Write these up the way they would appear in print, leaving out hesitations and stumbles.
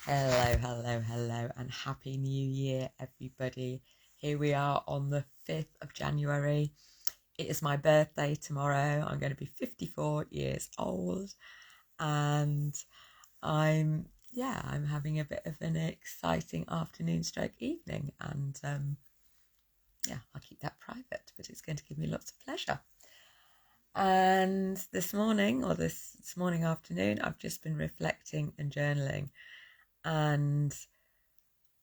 Hello, and Happy New Year, everybody. Here we are on the 5th of January. It is my birthday tomorrow. I'm going to be 54 years old, and I'm having a bit of an exciting afternoon stroke evening, and I'll keep that private, but it's going to give me lots of pleasure. And this morning afternoon, I've just been reflecting and journaling. And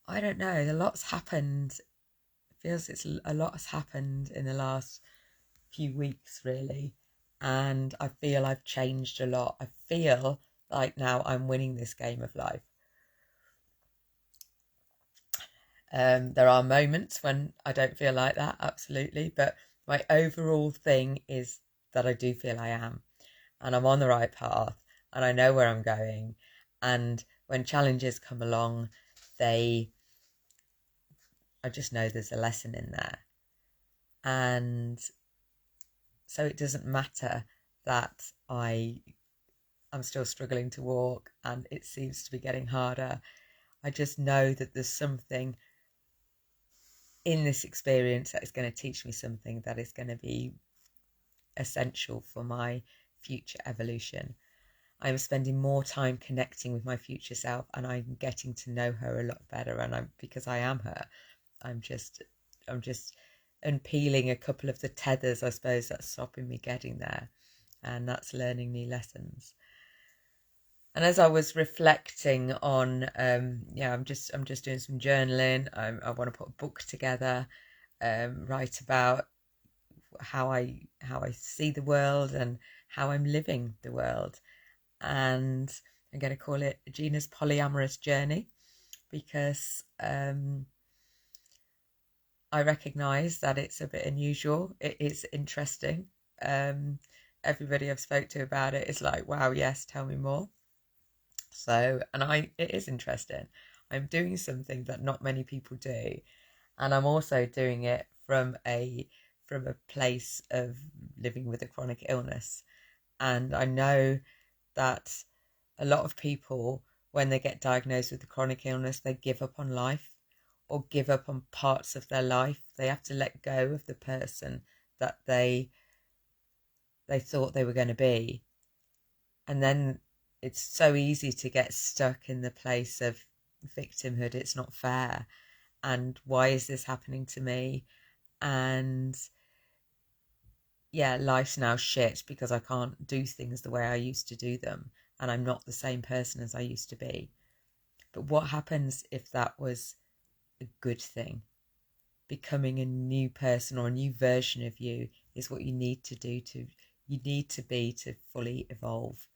I don't know, a lot's happened. It feels a lot has happened in the last few weeks, really. And I feel I've changed a lot. I feel like now I'm winning this game of life. There are moments when I don't feel like that, absolutely. But my overall thing is that I do feel I am. And I'm on the right path. And I know where I'm going. And when challenges come along, I just know there's a lesson in there. And so it doesn't matter that I'm still struggling to walk and it seems to be getting harder. I just know that there's something in this experience that is going to teach me something that is going to be essential for my future evolution. I'm spending more time connecting with my future self, and I'm getting to know her a lot better. And because I am her, I'm just unpeeling a couple of the tethers, I suppose, that's stopping me getting there, and that's learning new lessons. And as I was reflecting on, I'm just doing some journaling. I want to put a book together, write about how I see the world and how I'm living the world. And I'm going to call it Gina's Polyamorous Journey, because I recognise that it's a bit unusual. It is interesting. Everybody I've spoke to about it is like, wow, yes, tell me more. So, it is interesting. I'm doing something that not many people do, and I'm also doing it from a place of living with a chronic illness. And I know that a lot of people, when they get diagnosed with a chronic illness, they give up on life or give up on parts of their life. They have to let go of the person that they thought they were going to be. And then it's so easy to get stuck in the place of victimhood. It's not fair. And why is this happening to me? And life's now shit because I can't do things the way I used to do them. And I'm not the same person as I used to be. But what happens if that was a good thing? Becoming a new person or a new version of you is what you need to do to fully evolve.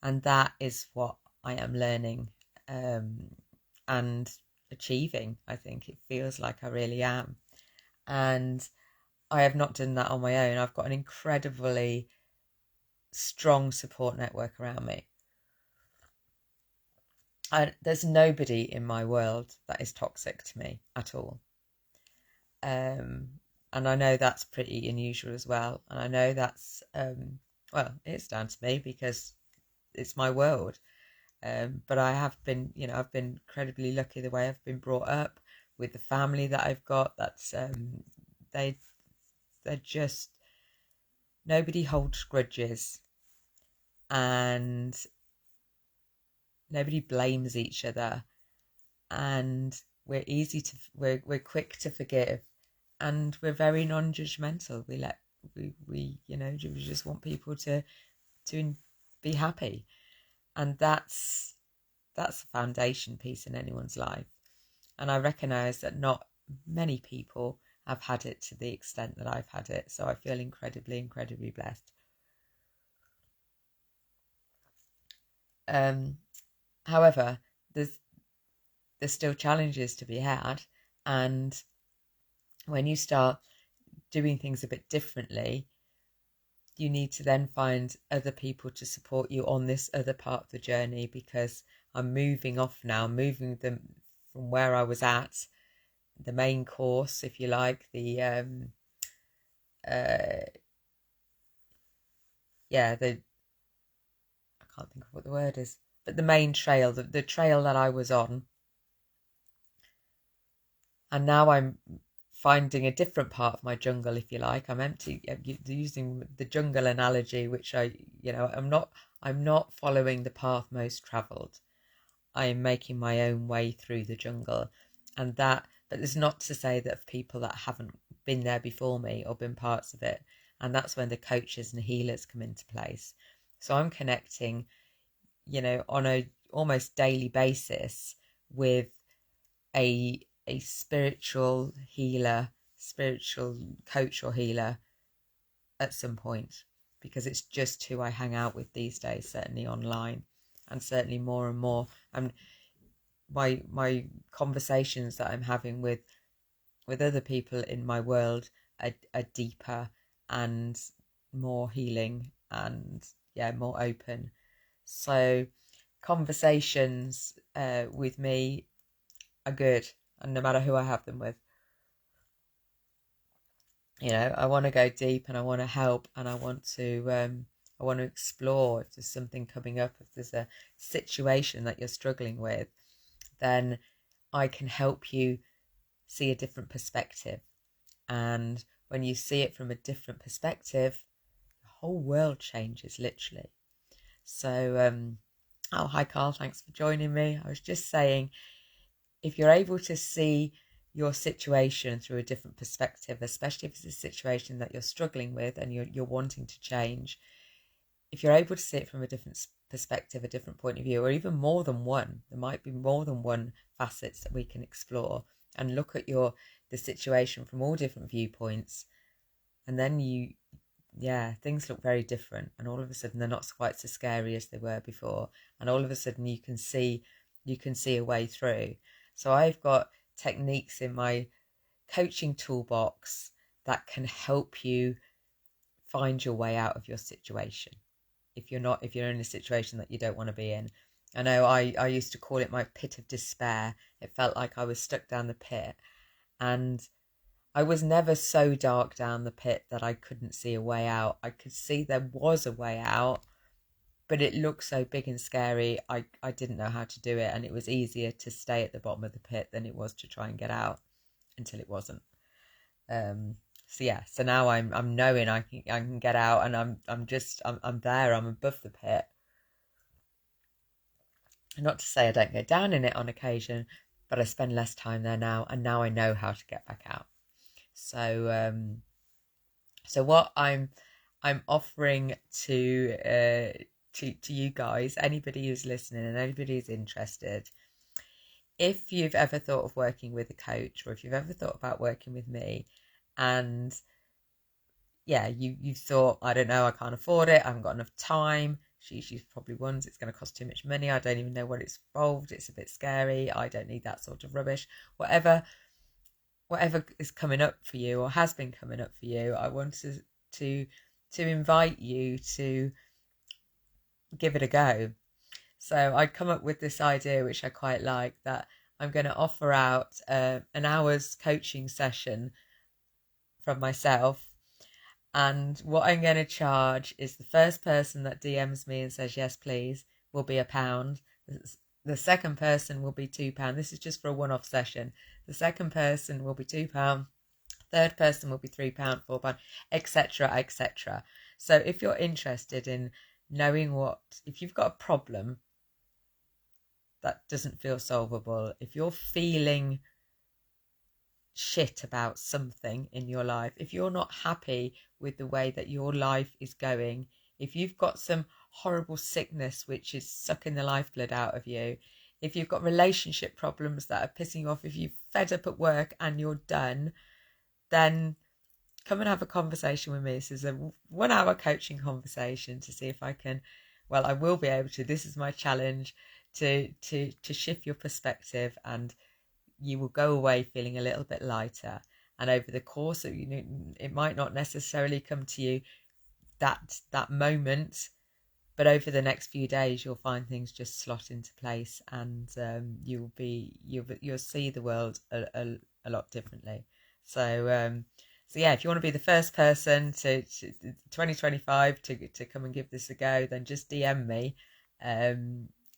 And that is what I am learning and achieving. I think it feels like I really am. And I have not done that on my own. I've got an incredibly strong support network around me. There's nobody in my world that is toxic to me at all. And I know that's pretty unusual as well. And I know that's, it's down to me because it's my world. But I have been, I've been incredibly lucky the way I've been brought up with the family that I've got. That's, they're just, nobody holds grudges and nobody blames each other. And we're we're quick to forgive, and we're very non-judgmental. We just want people to be happy, and that's a foundation piece in anyone's life. And I recognise that not many people have had it to the extent that I've had it, so I feel incredibly blessed. However, there's still challenges to be had, and when you start doing things a bit differently, you need to then find other people to support you on this other part of the journey, because I'm moving off now, moving them from where I was at, the main course, if you like, the I can't think of what the word is, but the main trail, the trail that I was on. And now I'm finding a different part of my jungle, if you like. I'm empty, using the jungle analogy, which I'm not following the path most traveled. I am making my own way through the jungle. But it's not to say that people that haven't been there before me or been parts of it. And that's when the coaches and healers come into place. So I'm connecting, on a almost daily basis with a spiritual healer, spiritual coach or healer at some point, because it's just who I hang out with these days, certainly online, and certainly more and more. And my conversations that I'm having with other people in my world are deeper and more healing and more open. So conversations with me are good, and no matter who I have them with, I want to go deep and I want to help, and I want to explore. If there's something coming up, if there's a situation that you're struggling with, then I can help you see a different perspective. And when you see it from a different perspective, the whole world changes, literally. So, hi Carl, thanks for joining me. I was just saying, if you're able to see your situation through a different perspective, especially if it's a situation that you're struggling with and you're wanting to change, if you're able to see it from a different perspective, a different point of view, or even more than one, there might be more than one facets that we can explore and look at the situation from all different viewpoints, and then things look very different, and all of a sudden they're not quite so scary as they were before, and all of a sudden you can see a way through. So I've got techniques in my coaching toolbox that can help you find your way out of your situation. If you're in a situation that you don't want to be in. I know I used to call it my pit of despair. It felt like I was stuck down the pit, and I was never so dark down the pit that I couldn't see a way out. I could see there was a way out, but it looked so big and scary, I didn't know how to do it, and it was easier to stay at the bottom of the pit than it was to try and get out, until it wasn't. So now I'm knowing I can get out, and I'm there, I'm above the pit. And not to say I don't go down in it on occasion, but I spend less time there now, and now I know how to get back out. So what I'm offering to you guys, anybody who's listening and anybody who's interested, if you've ever thought of working with a coach, or if you've ever thought about working with me, and you thought, I don't know, I can't afford it, I haven't got enough time. She's probably wonders, it's going to cost too much money, I don't even know what it's involved, it's a bit scary, I don't need that sort of rubbish. Whatever is coming up for you, or has been coming up for you, I want to invite you to give it a go. So I come up with this idea, which I quite like, that I'm going to offer out an hour's coaching session from myself. And what I'm going to charge is, the first person that DMs me and says, yes, please, will be £1. The second person will be £2. This is just for a one-off session. The second person will be £2. Third person will be £3, £4, etc., etc. So if you're interested in knowing if you've got a problem that doesn't feel solvable, if you're feeling shit about something in your life, if you're not happy with the way that your life is going, if you've got some horrible sickness which is sucking the lifeblood out of you, if you've got relationship problems that are pissing you off, if you're fed up at work and you're done, then come and have a conversation with me. This is a 1 hour coaching conversation to see if I can, I will be able to. This is my challenge, to shift your perspective, and you will go away feeling a little bit lighter. And over the course of, it might not necessarily come to you that moment, but over the next few days you'll find things just slot into place, and you'll see the world a lot differently. So if you want to be the first person to 2025 to come and give this a go, then just DM me,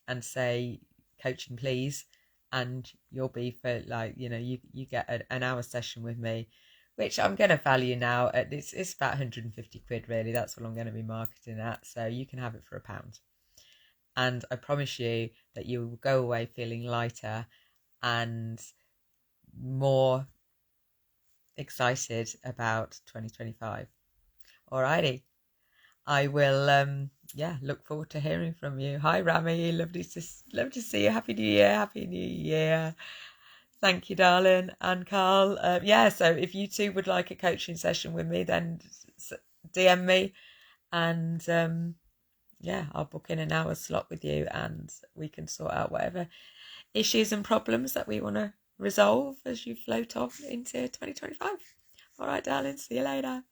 and say coaching please, and you'll be for like, you get an hour session with me, which I'm going to value now at it's about 150 quid really. That's what I'm going to be marketing at, so you can have it for £1. And I promise you that you will go away feeling lighter and more excited about 2025. Alrighty, I will look forward to hearing from you. Hi Rami, love to see you. Happy New Year. Happy New Year. Thank you, darling. And Carl, so if you two would like a coaching session with me, then DM me, and I'll book in an hour slot with you, and we can sort out whatever issues and problems that we want to resolve as you float off into 2025. All right, darling, see you later.